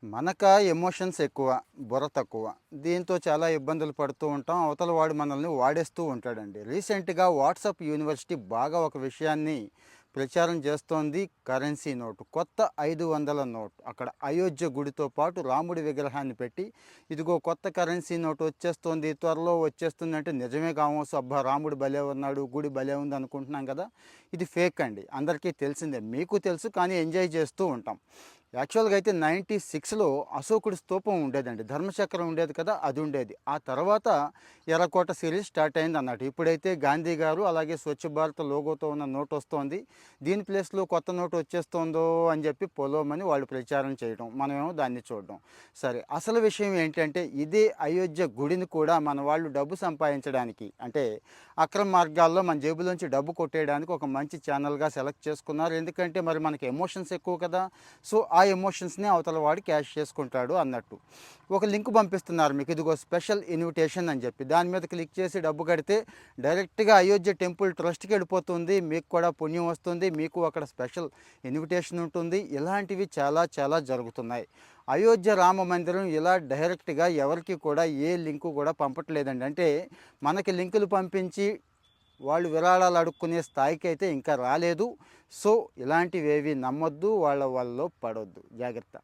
మనక ఎమోషన్స్ ఎక్కువ, బుర్ర తక్కువ. దీంతో చాలా ఇబ్బందులు పడుతూ ఉంటాం. అవతల వాడు మనల్ని వాడేస్తూ ఉంటాడండి. రీసెంట్‌గా వాట్సాప్ యూనివర్సిటీ బాగా ఒక విషయాన్ని ప్రచారం చేస్తోంది. Currency note. కొత్త 500 నోట్. అక్కడ అయోధ్య గుడితో పాటు రాముడి విగ్రహాన్ని పెట్టి, ఇదిగో కొత్త కరెన్సీ నోటు వచ్చేస్తోంది, త్వరలో వచ్చేస్తుందంటే నిజమే కావచ్చు. అబ్బా! రాముడు భలే ఉన్నాడు, గుడి భలే ఉంది అనుకుంటున్నాం కదా! ఇది ఫేక్ అండి. అందరికీ తెలిసిందే. మీకు తెలుసు కానీ ఎంజాయ్ చేస్తూ ఉంటాం. యాక్చువల్‌గా అయితే 96లో అశోకుడి స్తూపం ఉండేదండి. ధర్మచక్రం ఉండేది కదా! అది ఉండేది. ఆ తర్వాత ఎర్రకోట సిరీస్ స్టార్ట్ అయిందన్నట్టు. ఇప్పుడైతే గాంధీ గారు అలాగే స్వచ్ఛ భారత్ లోగోతో ఉన్న నోట్ వస్తోంది. దీని ప్లేస్‌లో కొత్త నోట్ వచ్చేస్తుందో అని చెప్పి పొలోమని వాళ్ళు ప్రచారం చేయడం. మనమేమో దాన్ని చూడడం. సరే, అసలు విషయం ఏంటంటే ఇదే అయోధ్య గుడిని కూడా మన వాళ్ళు డబ్బు సంపాదించడానికి అంటే అక్రమ మార్గాల్లో మన జేబులోంచి డబ్బు కొట్టేయడానికి ఒక మంచి ఛానల్‌గా సెలెక్ట్ చేసుకున్నారు. ఎందుకంటే మరి మనకి ఎమోషన్స్ ఎక్కువ కదా! సో ఆ ఎమోషన్స్ని అవతల వాడు క్యాష్ చేసుకుంటాడు అన్నట్టు. ఒక లింక్ పంపిస్తున్నారు మీకు, ఇదిగో స్పెషల్ ఇన్విటేషన్ అని చెప్పి. దాని మీద క్లిక్ చేసి డబ్బు కడితే డైరెక్ట్గా అయోధ్య టెంపుల్ ట్రస్ట్కి వెళ్ళిపోతుంది. మీకు కూడా పుణ్యం వస్తుంది, మీకు అక్కడ స్పెషల్ ఇన్విటేషన్ ఉంటుంది. ఇలాంటివి చాలా చాలా జరుగుతున్నాయి. అయోధ్య రామ మందిరం ఇలా డైరెక్ట్గా ఎవరికి కూడా ఏ లింకు కూడా పంపట్లేదండి. అంటే మనకి లింకులు పంపించి వాళ్ళు విరాళాలు అడుక్కునే స్థాయికి అయితే ఇంకా రాలేదు. సో ఇలాంటివేవి నమ్మొద్దు, వాళ్ళ వలలో పడొద్దు. జాగ్రత్త.